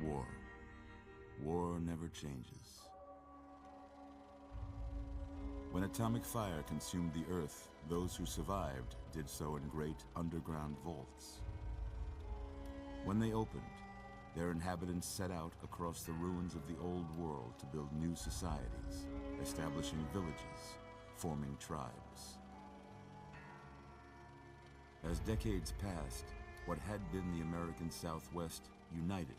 War. War never changes. When atomic fire consumed the Earth, those who survived did so in great underground vaults. When they opened, their inhabitants set out across the ruins of the old world to build new societies, establishing villages, forming tribes. As decades passed, what had been the American Southwest united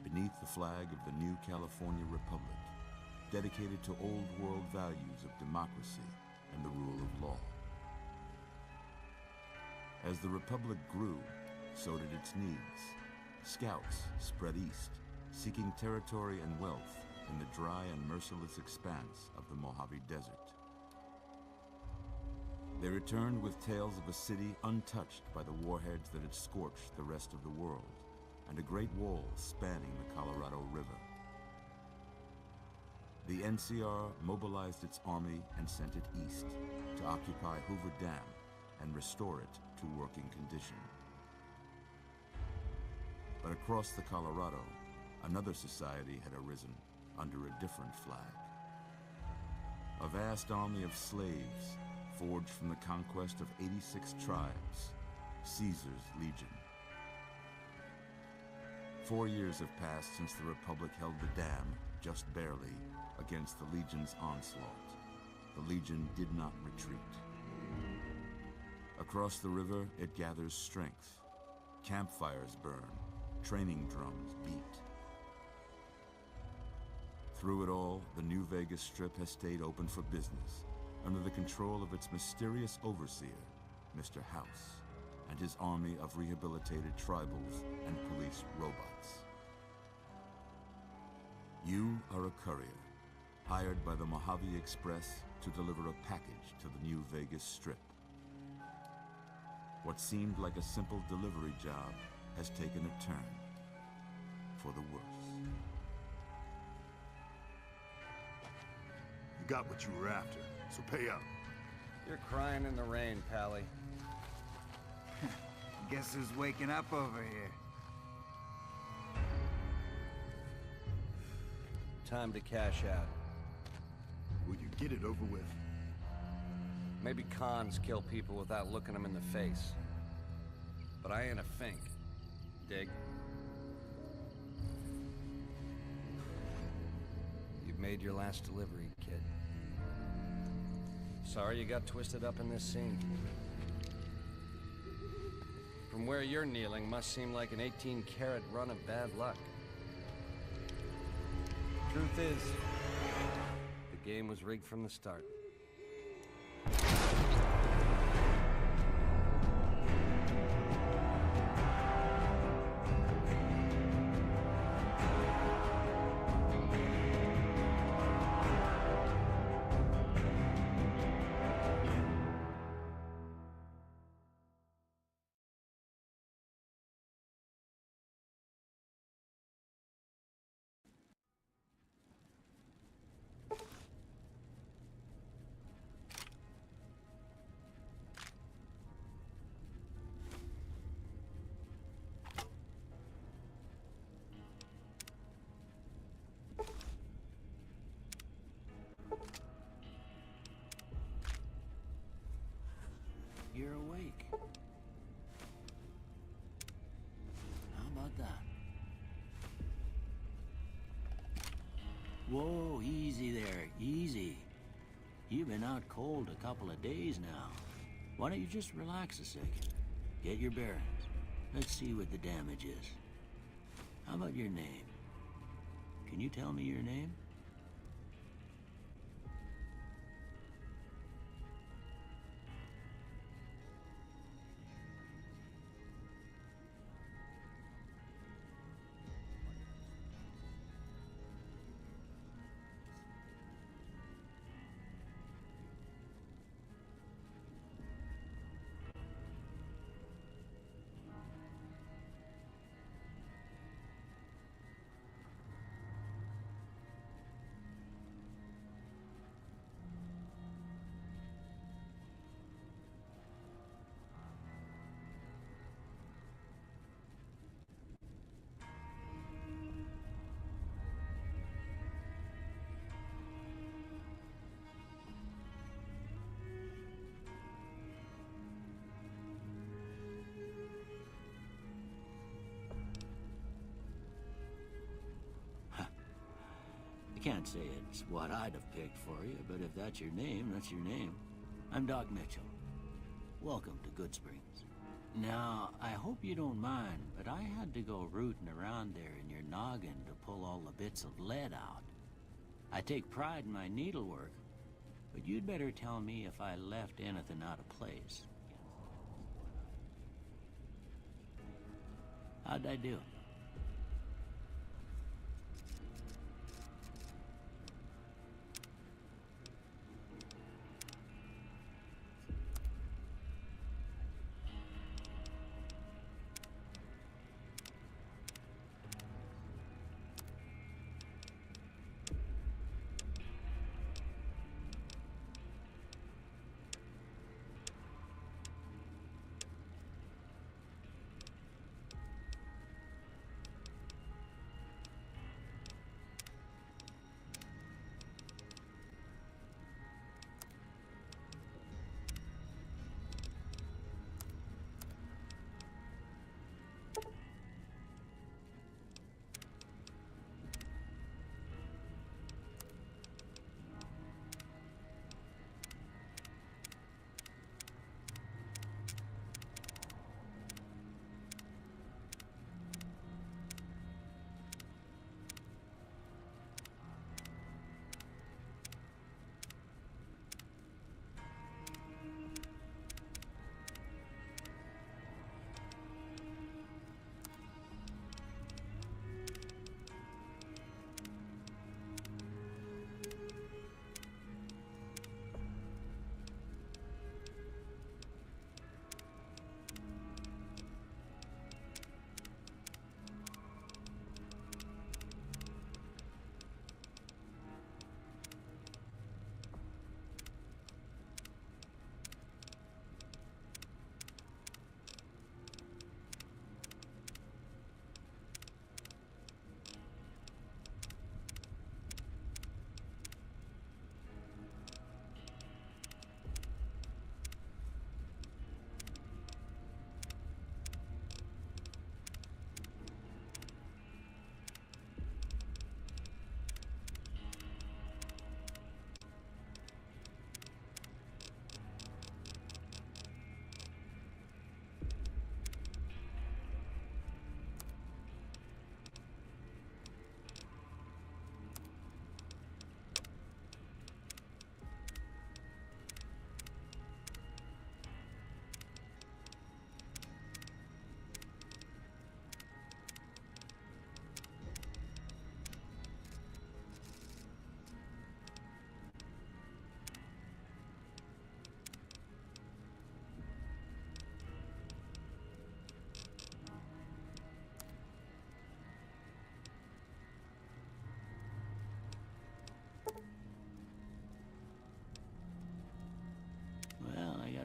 beneath the flag of the new California Republic, dedicated to old world values of democracy and the rule of law. As the Republic grew, so did its needs. Scouts spread east, seeking territory and wealth in the dry and merciless expanse of the Mojave Desert. They returned with tales of a city untouched by the warheads that had scorched the rest of the world, and a great wall spanning the Colorado River. The NCR mobilized its army and sent it east to occupy Hoover Dam and restore it to working condition. But across the Colorado, another society had arisen under a different flag. A vast army of slaves forged from the conquest of 86 tribes, Caesar's Legion. 4 years have passed since the Republic held the dam, just barely, against the Legion's onslaught. The Legion did not retreat. Across the river, it gathers strength. Campfires burn, training drums beat. Through it all, the New Vegas Strip has stayed open for business, under the control of its mysterious overseer, Mr. House, and his army of rehabilitated tribals and police robots. You are a courier, hired by the Mojave Express to deliver a package to the New Vegas Strip. What seemed like a simple delivery job has taken a turn for the worse. You got what you were after, so pay up. You're crying in the rain, Pally. Guess who's waking up over here? Time to cash out. Will you get it over with? Maybe cons kill people without looking them in the face. But I ain't a fink. Dig? You've made your last delivery, kid. Sorry you got twisted up in this scene. From where you're kneeling must seem like an 18-carat run of bad luck. Truth is, the game was rigged from the start. You're awake. How about that? Whoa, easy there, easy. You've been out cold a couple of days now. Why don't you just relax a second? Get your bearings. Let's see what the damage is. How about your name? Can you tell me your name? can't say it's what I'd have picked for you, but if that's your name, that's your name. I'm Doc Mitchell. Welcome to Goodsprings. Now, I hope you don't mind, but I had to go rooting around there in your noggin to pull all the bits of lead out. I take pride in my needlework, but you'd better tell me if I left anything out of place. How'd I do?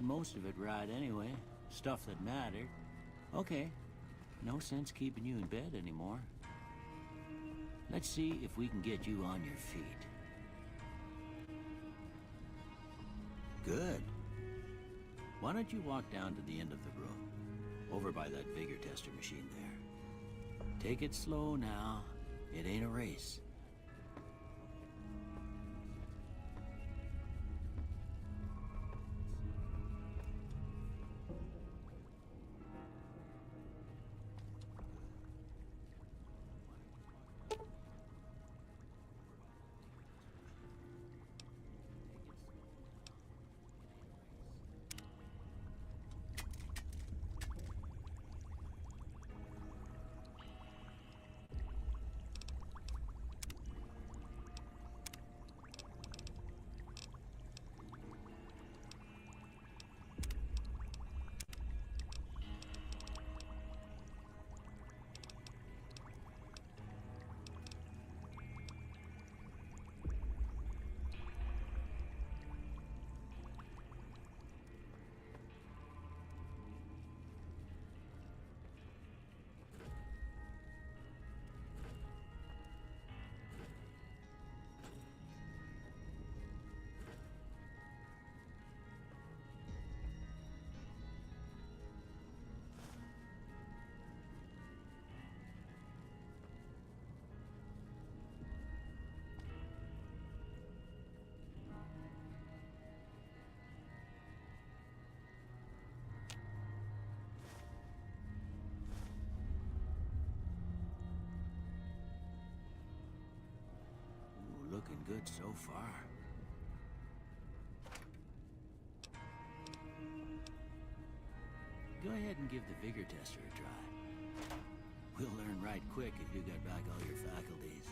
Most of it right anyway. Stuff that mattered. Okay. No sense keeping you in bed anymore. Let's see if we can get you on your feet. Good. Why don't you walk down to the end of the room? Over by that vigor tester machine there. Take it slow now. It ain't a race. good so far. Go ahead and give the vigor tester a try. We'll learn right quick if you got back all your faculties.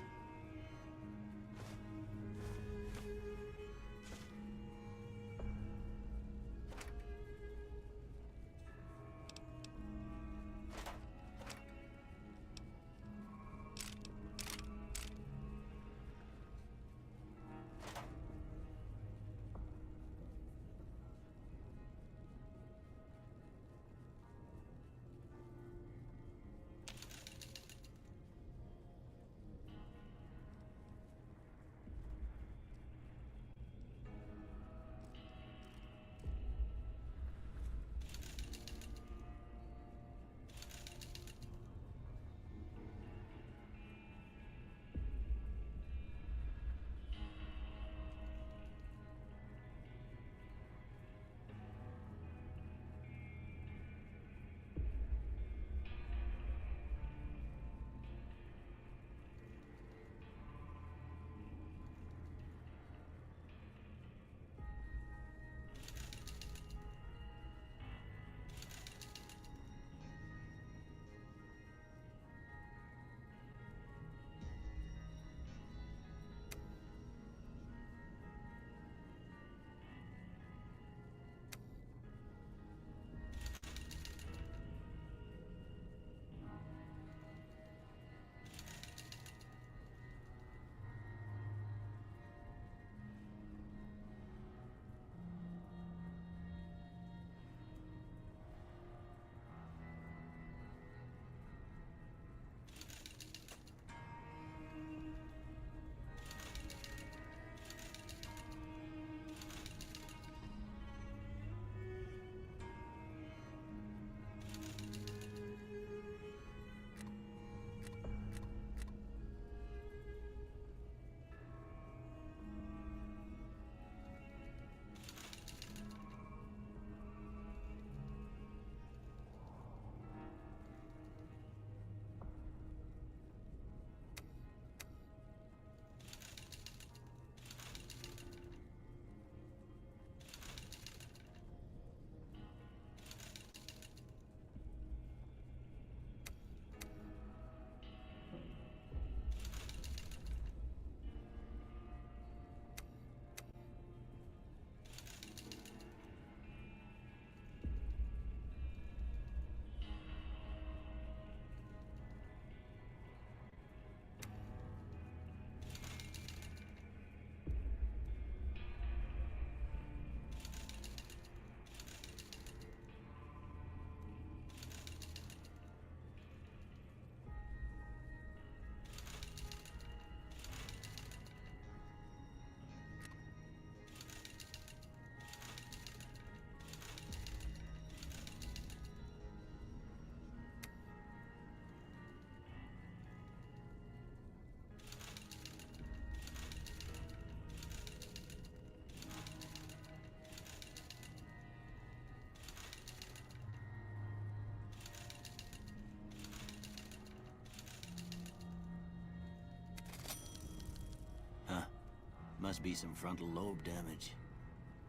Must be some frontal lobe damage.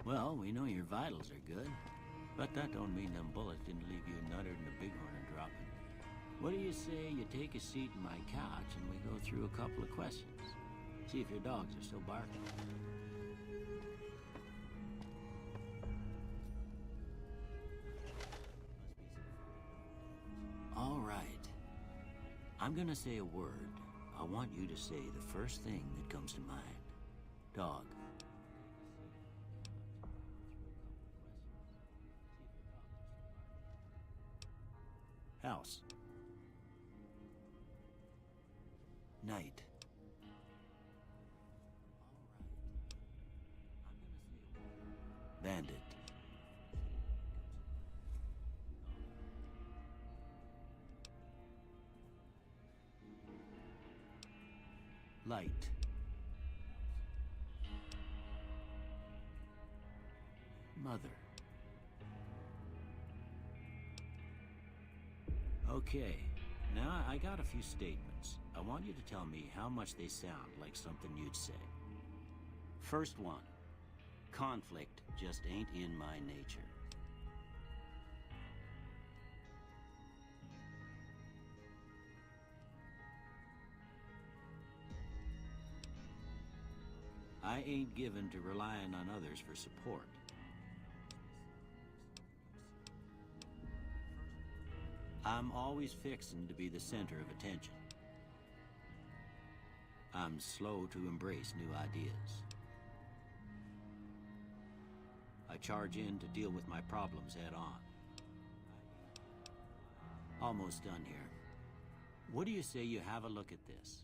Well, we know your vitals are good, but that don't mean them bullets didn't leave you nuttered in a bighorn and dropping. What do you say you take a seat in my couch and we go through a couple of questions? See if your dogs are still barking. All right. I'm gonna say a word. I want you to say the first thing that comes to mind. Dog. House. Night. Bandit. Light. Mother. Okay, now I got a few statements. I want you to tell me how much they sound like something you'd say. First one. Conflict just ain't in my nature. I ain't given to relying on others for support. I'm always fixin' to be the center of attention. I'm slow to embrace new ideas. I charge in to deal with my problems head on. Almost done here. What do you say you have a look at this?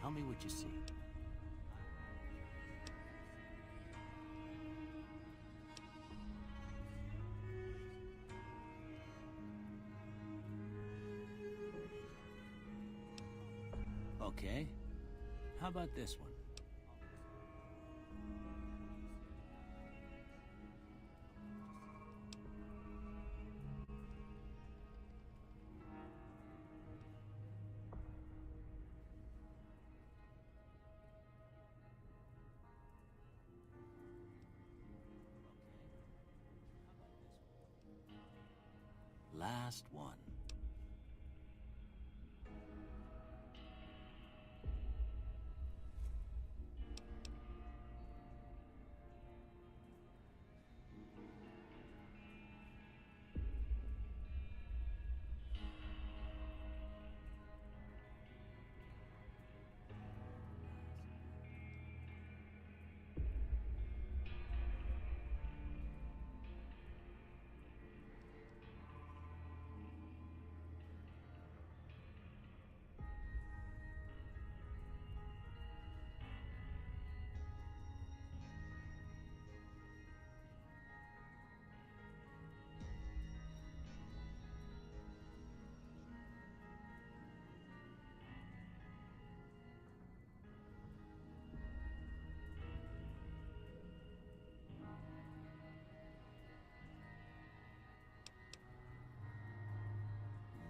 Tell me what you see. Okay. How about this one? Last one.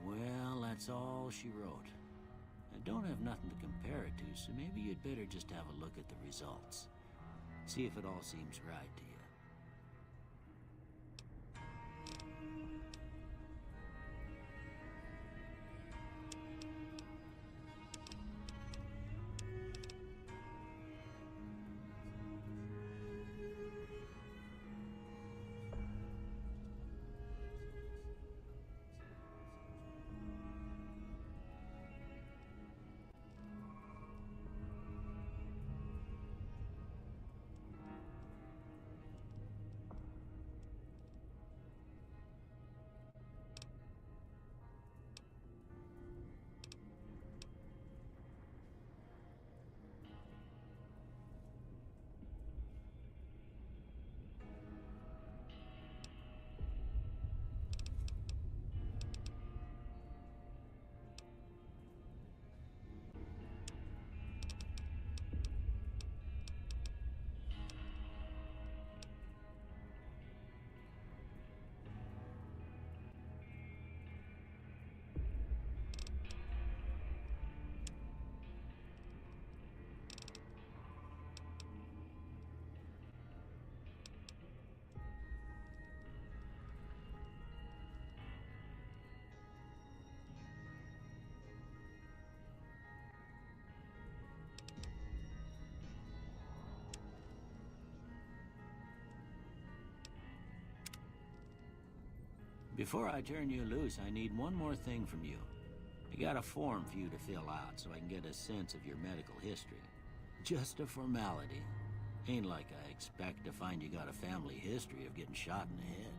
Well, that's all she wrote. I don't have nothing to compare it to, so maybe you'd better just have a look at the results. See if it all seems right to you. Before I turn you loose, I need one more thing from you. I got a form for you to fill out so I can get a sense of your medical history. Just a formality. Ain't like I expect to find you got a family history of getting shot in the head.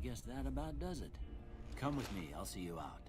guess that about does it. Come with me, I'll see you out.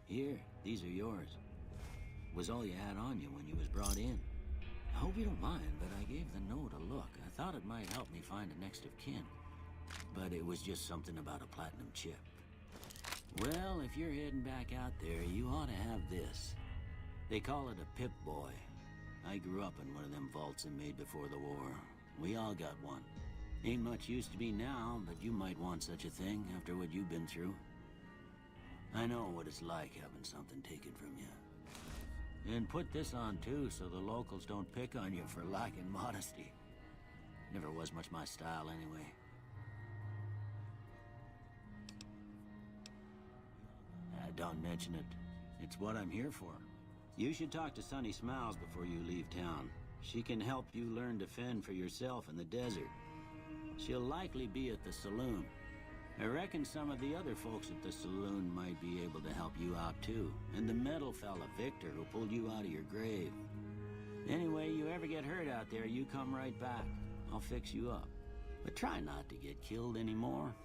Here, these are yours. Was all you had on you when you was brought in. I hope you don't mind, but I gave the note a look. I thought it might help me find a next of kin. But it was just something about a platinum chip. Well, if you're heading back out there, you ought to have this. They call it a Pip-Boy. I grew up in one of them vaults they made before the war. We all got one. Ain't much use to me now, but you might want such a thing after what you've been through. I know what it's like having something taken from you. And put this on too, so the locals don't pick on you for lacking modesty. Never was much my style anyway. Don't mention it. It's what I'm here for. You should talk to Sunny Smiles before you leave town. She can help you learn to fend for yourself in the desert. She'll likely be at the saloon. I reckon some of the other folks at the saloon might be able to help you out too. And the metal fella, Victor, who pulled you out of your grave. Anyway, you ever get hurt out there, you come right back. I'll fix you up. But try not to get killed anymore.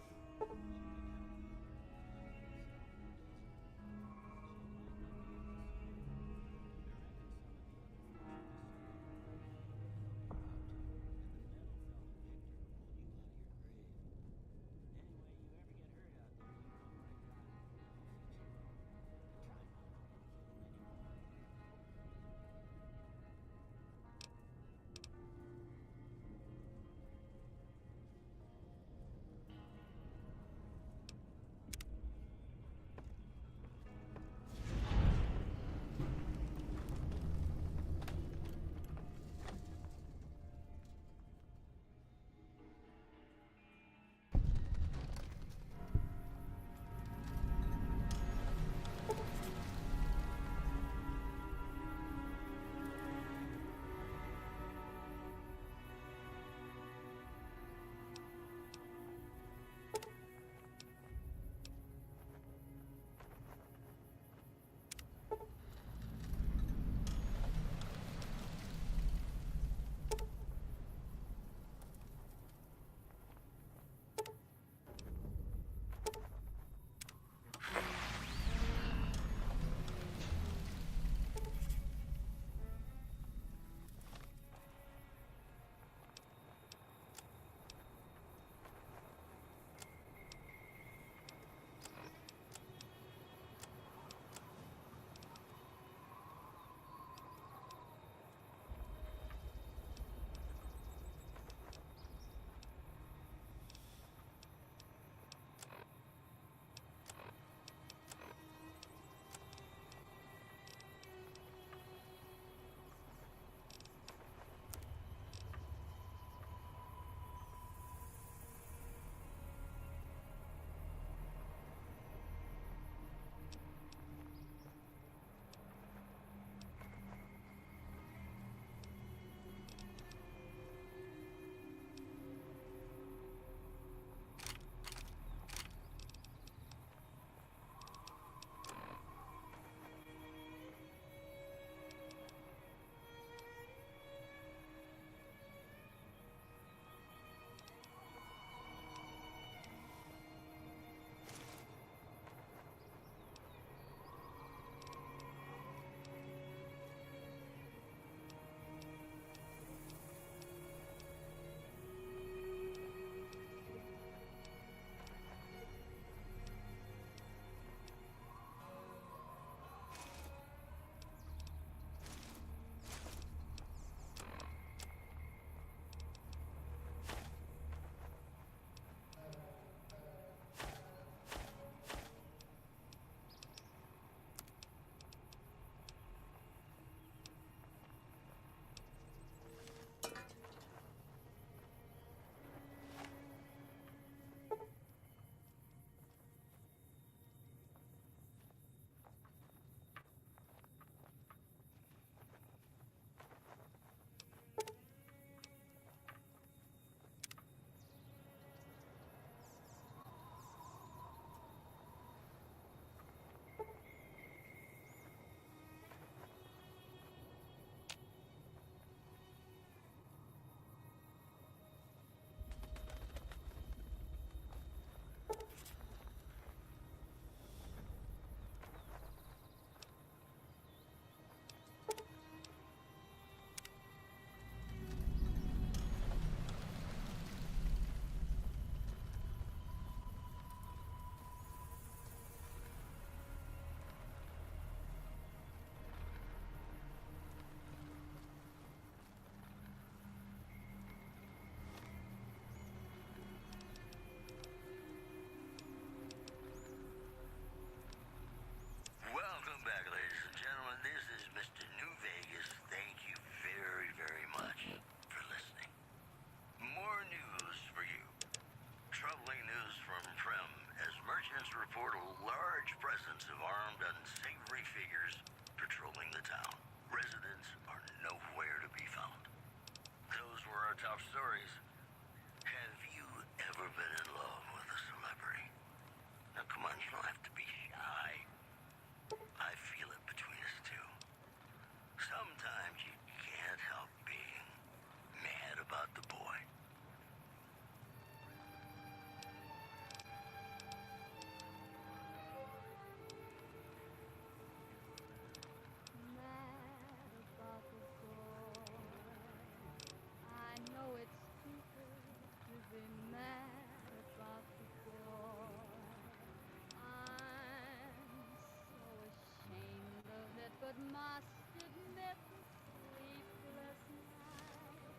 must admit the sleepless nights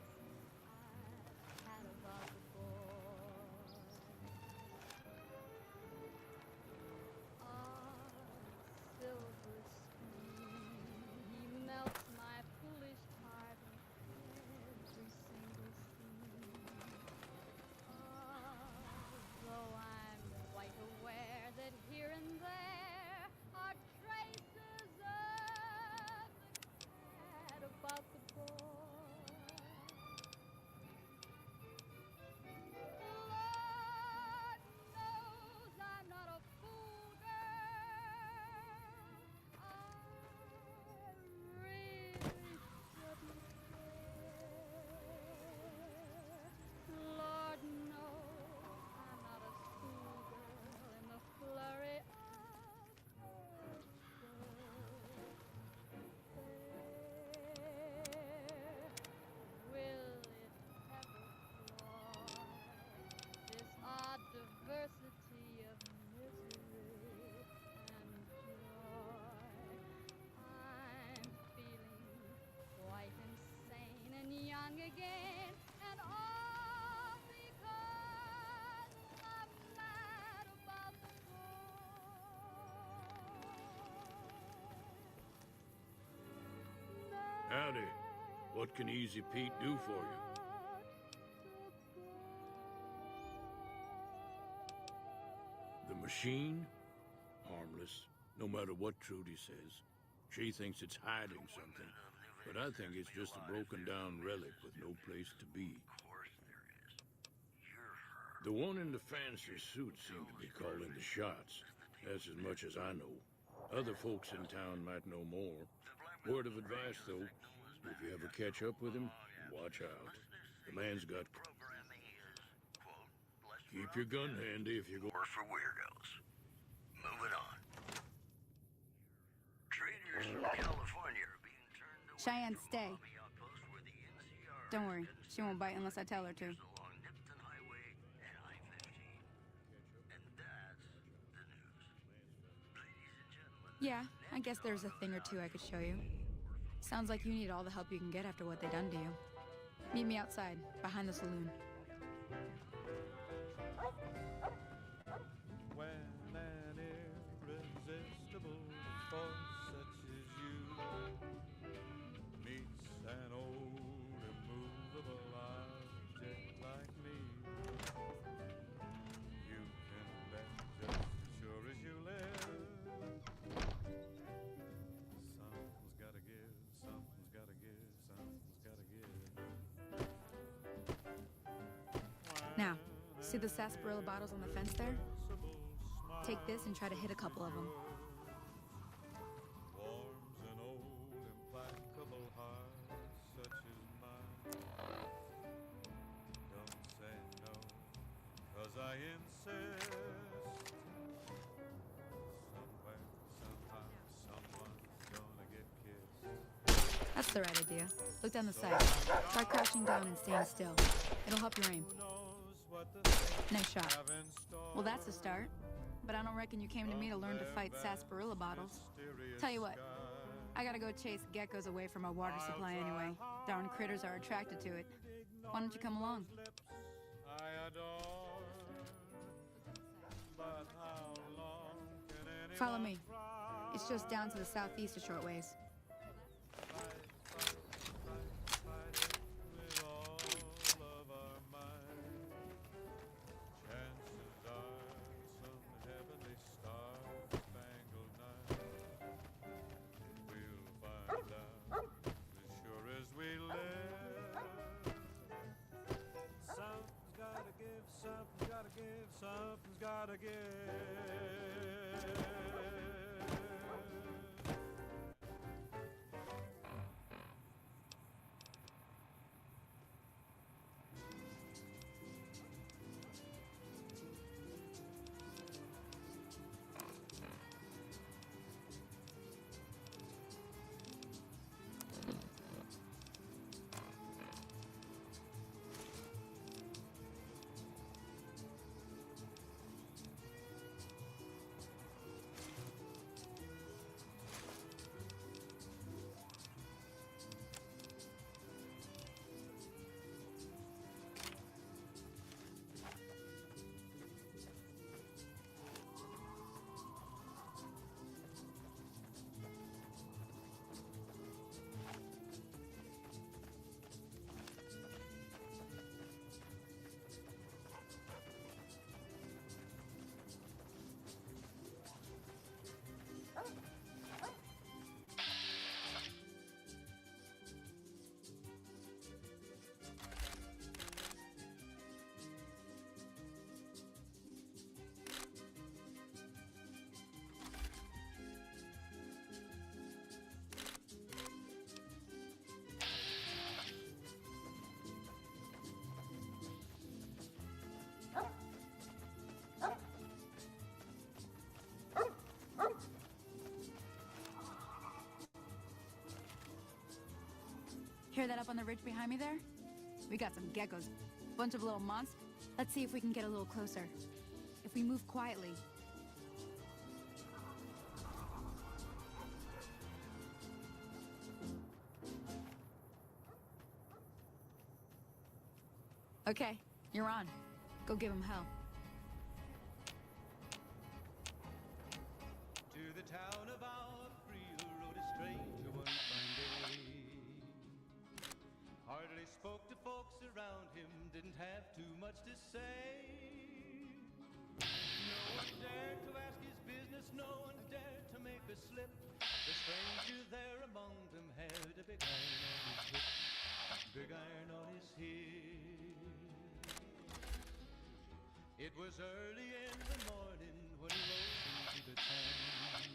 I've had about the boy. Silver stream, he melts my foolish heart in every single seam. Though I'm quite aware that here and there are traces of the cat about the boy. Lord knows I'm not a fool, girl. I really shouldn't care. Lord knows I'm not a schoolgirl in the flurry of will it ever cloy this odd diversity of misery and joy? I'm feeling quite insane and young again, and all because I'm mad about the boy. Howdy. What can Easy Pete do for you? The machine? Harmless, no matter what Trudy says. She thinks it's hiding something, but I think it's just a broken down relic with no place to be. The one in the fancy suit seemed to be calling the shots. That's as much as I know. Other folks in town might know more. Word of advice, though, if you ever catch up with him, watch out. The man's got... Keep your gun handy if you go... Or for weirdos. Moving on. Traders from California are being turned away Cheyenne, from stay. Mojave Outpost where the NCR Don't worry, she won't bite unless I tell her to. along Nipton Highway and I-15. And that's the news. Ladies and gentlemen. Yeah, I guess there's a thing or two I could show you. Sounds like you need all the help you can get after what they done to you. Meet me outside, behind the saloon. When an irresistible force such as you meets an old immovable object like me, you can bet just as sure as you live, something's gotta give, something's gotta give, something's gotta give. Now, see the sarsaparilla bottles on the fence there? Take this and try to hit a couple of them. Warms an old implacable heart such as mine. Don't say no, 'cause I insist. Somewhere, somehow, someone's gonna get kissed. That's the right idea. Look down the sight. Try crouching down and staying still. It'll help your aim. Who knows what the Nice shot. have in store? Well, that's a start. But I don't reckon you came to me to learn to fight sarsaparilla bottles. Tell you what, I gotta go chase geckos away from our water supply anyway. Darn critters are attracted to it. Why don't you come along? I adore, but how long can anyone Follow me. try? It's just down to the southeast a short ways. Fight it with all of our might. Chances are some heavenly star-spangled night we'll find out as sure as we live. Something's gotta give, something's gotta give, something's gotta give. Hear that up on the ridge behind me there? We got some geckos. Bunch of little monsters. Let's see if we can get a little closer. If we move quietly. Okay, you're on. Go give him hell. To the town of our Friel rode a stranger one fine day. Hardly spoke to folks around him, didn't have too much to say. No one dared to ask his business, no one dared to make a slip. The stranger there among them had a big iron on his hip, big iron on his hip. It was early in the morning when he rode into the town.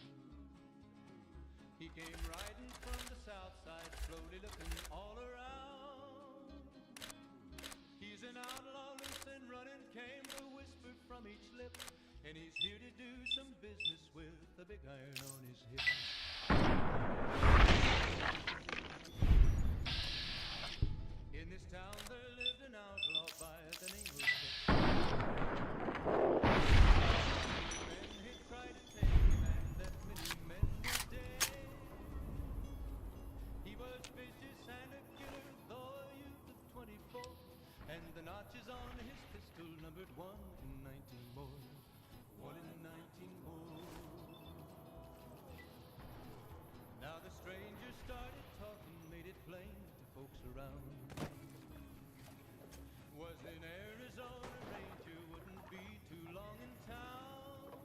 He came riding from the south side, slowly looking all around. He's an outlaw, loose and running, came the whisper from each lip, and he's here to do some business with a big iron on his hip. In this town there lived an outlaw by the name of Tex. Men had tried to take him and left many men dead. He was vicious and a killer, though a youth of 24, and the notches on his pistol numbered 1 in 19 more. 1 in 19 more. Now the stranger started talking, made it plain to folks around. Was in Arizona, ranger, wouldn't be too long in town.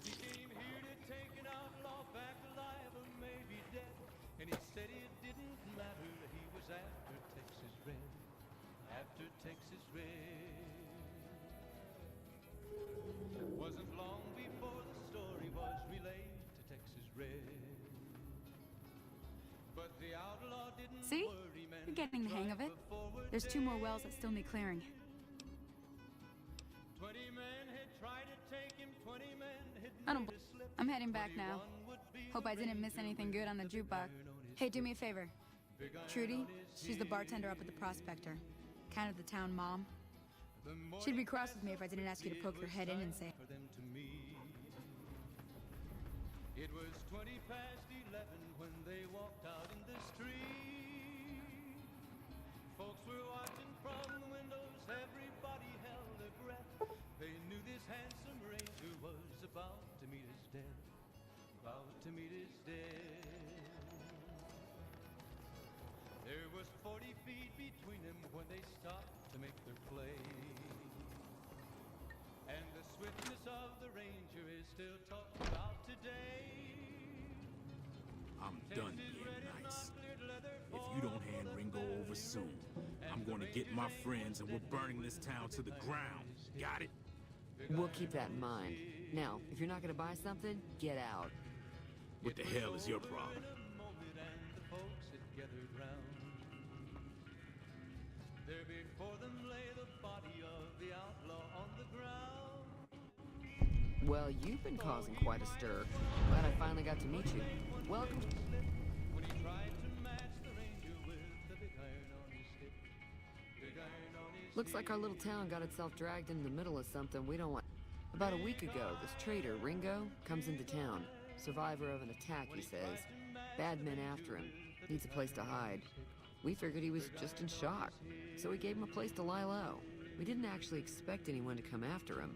He came here to take an outlaw back alive or maybe dead, and he said it didn't matter, he was after Texas Red, after Texas Red. Wasn't long before the story was relayed to Texas Red. But the outlaw didn't See? worry, man. You're getting the hang of it. There's 2 more wells that still need clearing. 20 men had tried to take him, 20 men had I don't. made a slip. I'm heading back now. 21 would be Hope I didn't miss anything good on the jukebox. Hey, do me a favor. Trudy, she's the bartender up at the Prospector. Kind of the town mom. She'd be cross with me if I didn't ask you to poke your head in and say. For them to meet. It was 20 past 11 when they walked out in the street. Folks were watching from the windows, everybody held their breath. They knew this handsome ranger was about to meet his death, about to meet his death. There was 40 feet between them when they stopped to make their play. And the swiftness of the ranger is still talked about today. I'm done being nice. If you don't hand Ringo over soon, I'm gonna get my friends and we're burning this town to the ground. Got it? We'll keep that in mind. Now, if you're not gonna buy something, get out. What the hell is your problem? In a moment and the folks had gathered round. There before them lay the body of the outlaw on the ground. Well, you've been causing quite a stir. Glad I finally got to meet you. Welcome. When he tried to match the ranger with the big iron on his hip. Big iron on his Looks like our little town got itself dragged into the middle of something we don't want. About a week ago, this traitor, Ringo, comes into town. Survivor of an attack, he says. Bad men after him. Needs a place to hide. We figured he was just in shock, so we gave him a place to lie low. We didn't actually expect anyone to come after him.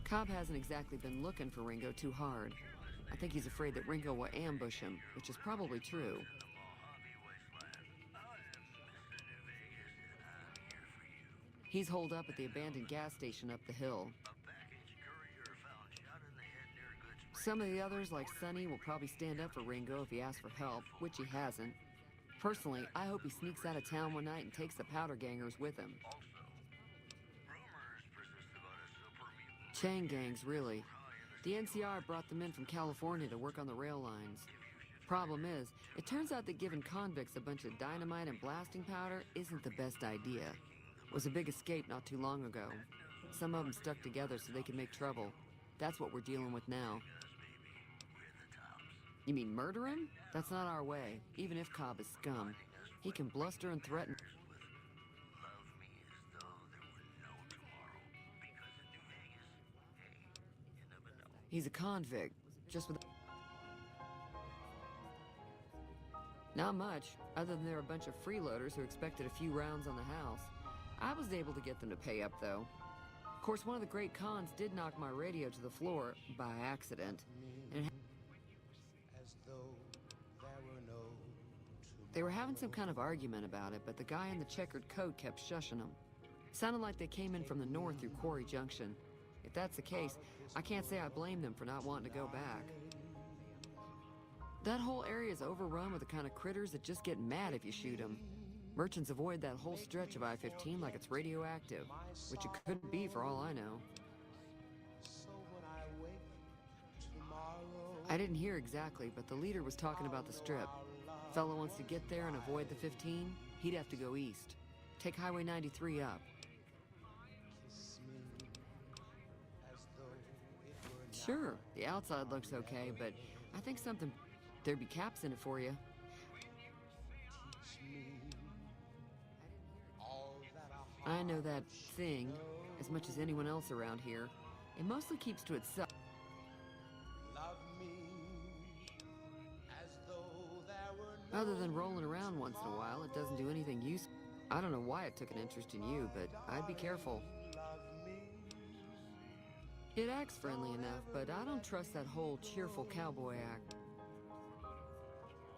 Cobb hasn't exactly been looking for Ringo too hard. I think he's afraid that Ringo will ambush him, which is probably true. He's holed up at the abandoned gas station up the hill. Some of the others, like Sonny, will probably stand up for Ringo if he asks for help, which he hasn't. Personally, I hope he sneaks out of town one night and takes the powder gangers with him. Chain gangs, really. The NCR brought them in from California to work on the rail lines. Problem is, it turns out that giving convicts a bunch of dynamite and blasting powder isn't the best idea. It was a big escape not too long ago. Some of them stuck together so they could make trouble. That's what we're dealing with now. Because maybe we're the tops. You mean murder him? That's not our way. Even if Cobb is scum, he can bluster and threaten. With love me as though there were no tomorrow. Because in New Vegas, hey, you never know. He's a convict, just with... Not much, other than they're a bunch of freeloaders who expected a few rounds on the house. I was able to get them to pay up, though. Of course, one of the great cons did knock my radio to the floor by accident. And they were having some kind of argument about it, but the guy in the checkered coat kept shushing them. Sounded like they came in from the north through Quarry Junction. If that's the case, I can't say I blame them for not wanting to go back. That whole area is overrun with the kind of critters that just get mad if you shoot them. Merchants avoid that whole stretch of I-15 like it's radioactive, which it could be for all I know. I didn't hear exactly, but the leader was talking about the strip. Fellow wants to get there and avoid the 15, he'd have to go east. Take Highway 93 up. Sure, the outside looks okay, but I think there'd be caps in it for you. I know that thing as much as anyone else around here. It mostly keeps to itself. Other than rolling around once in a while, it doesn't do anything useful. I don't know why it took an interest in you, but I'd be careful. It acts friendly enough, but I don't trust that whole cheerful cowboy act.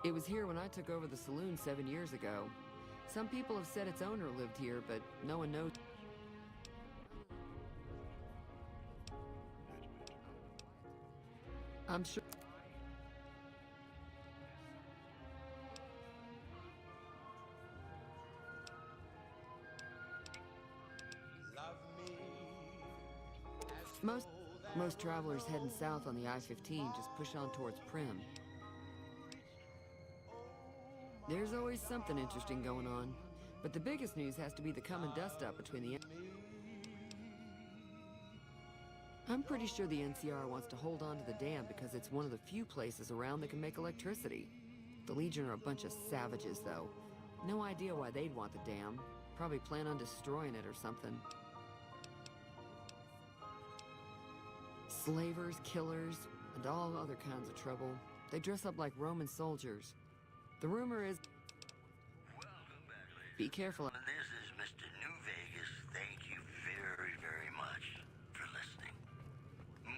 It was here when I took over the saloon 7 years ago. Some people have said its owner lived here, but no one knows. I'm sure. Most travelers heading south on the I-15 just push on towards Primm. There's always something interesting going on, but the biggest news has to be the come and dust up between the... I'm pretty sure the NCR wants to hold on to the dam because it's one of the few places around that can make electricity. The Legion are a bunch of savages, though. No idea why they'd want the dam. Probably plan on destroying it or something. Slavers, killers, and all other kinds of trouble. They dress up like Roman soldiers. The rumor is... Welcome back, ladies. Be careful. This is Mr. New Vegas. Thank you very, very much for listening.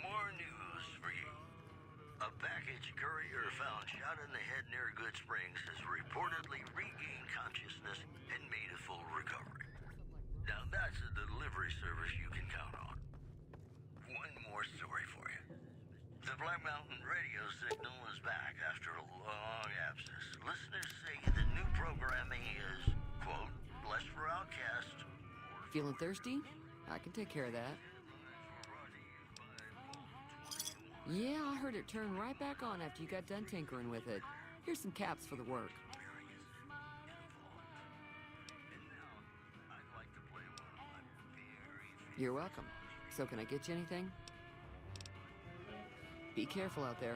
More news for you. A package courier found shot in the head near Good Springs has reportedly regained consciousness and made a full recovery. Now that's a delivery service you can count on. One more story for you. The Black Mountain radio signal is back after a long absence. Listeners say the new programming is, quote, blessed for outcast. Feeling thirsty? I can take care of that. Yeah, I heard it turn right back on after you got done tinkering with it. Here's some caps for the work. You're welcome. So can I get you anything? Be careful out there.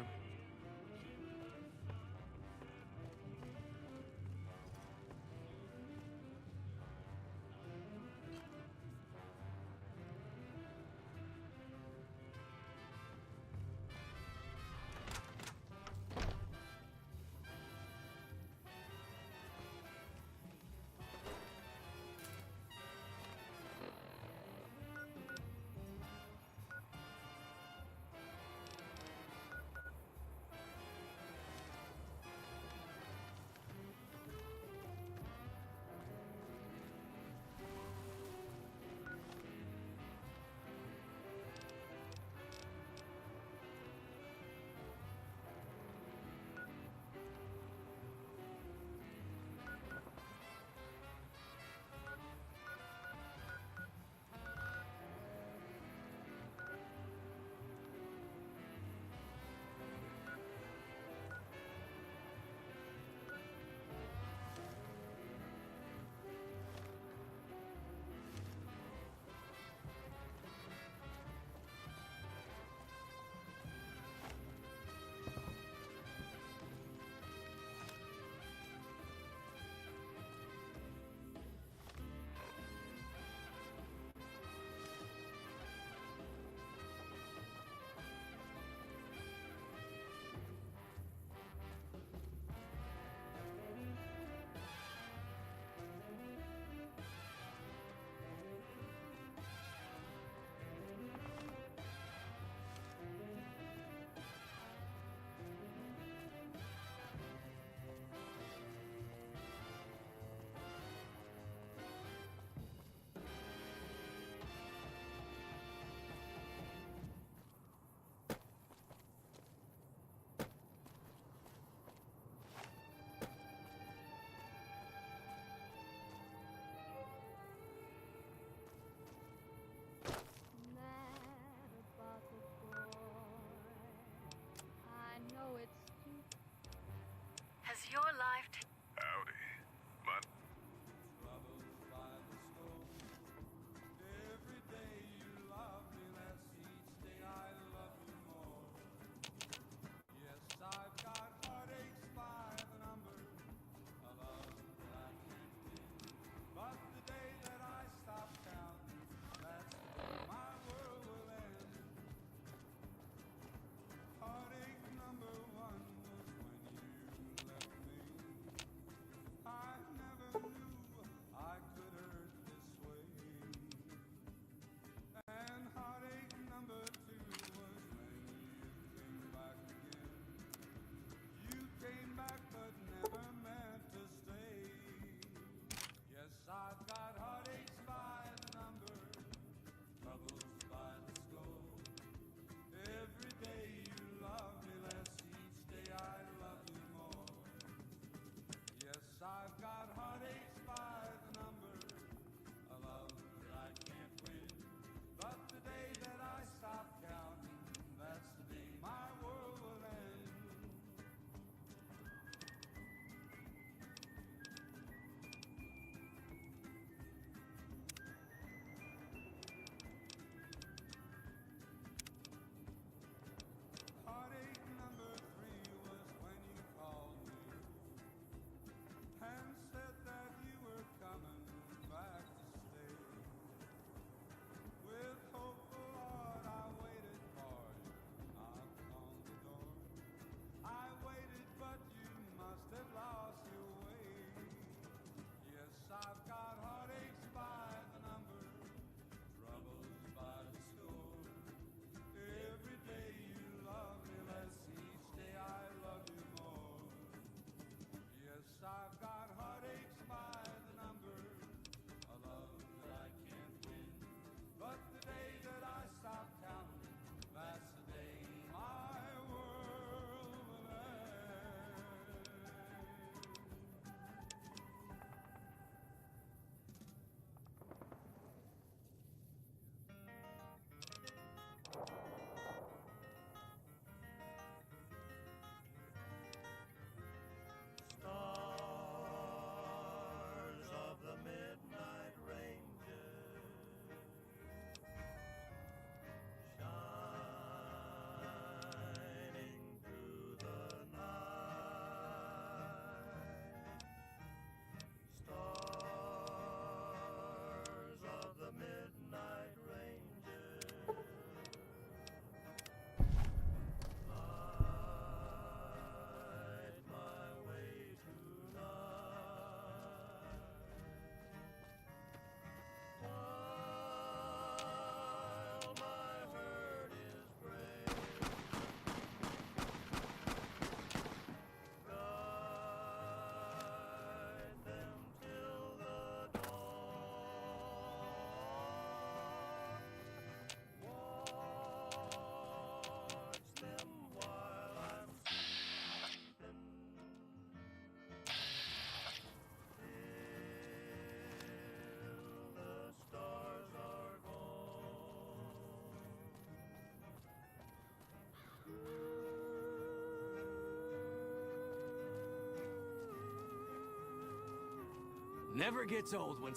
Never gets old when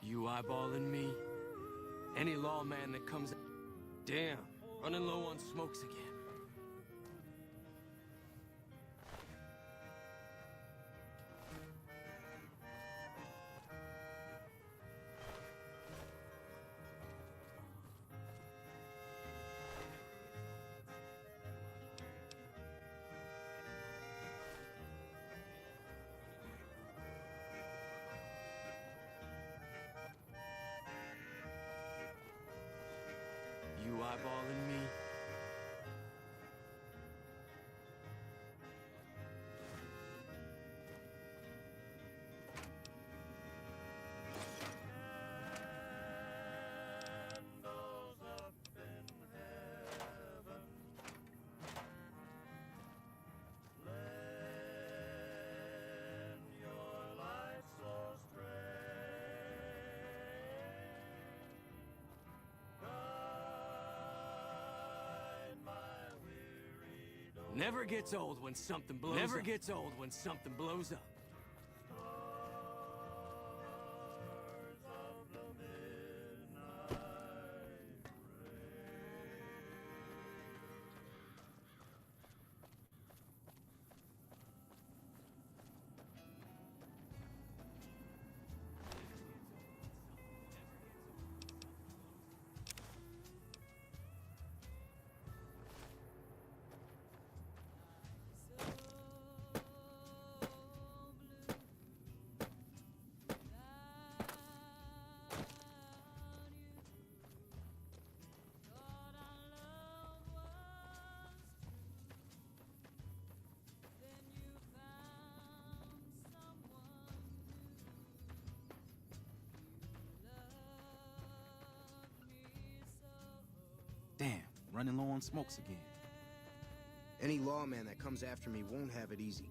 you eyeballing me. Any lawman that comes... Damn, running low on smokes again. You eyeballing me? Never gets old when something blows up. Never gets old when something blows up. Damn, running low on smokes again. Any lawman that comes after me won't have it easy.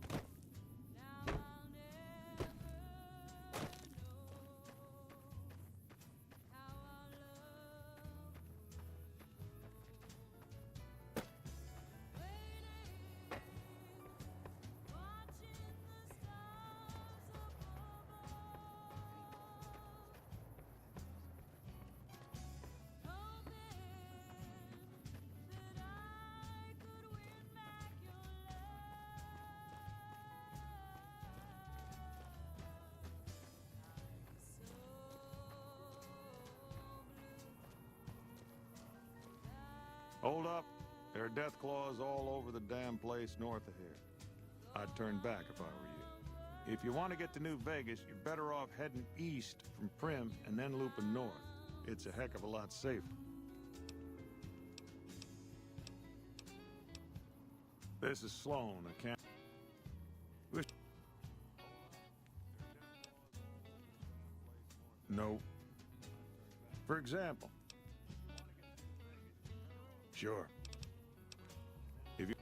Hold up. There are death claws all over the damn place north of here. I'd turn back if I were you. If you want to get to New Vegas, you're better off heading east from Primm and then looping north. It's a heck of a lot safer. This is Sloan. I can't... No. For example. Sure. If you...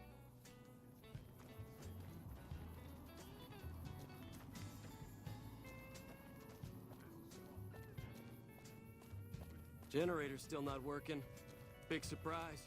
Generator's still not working. Big surprise.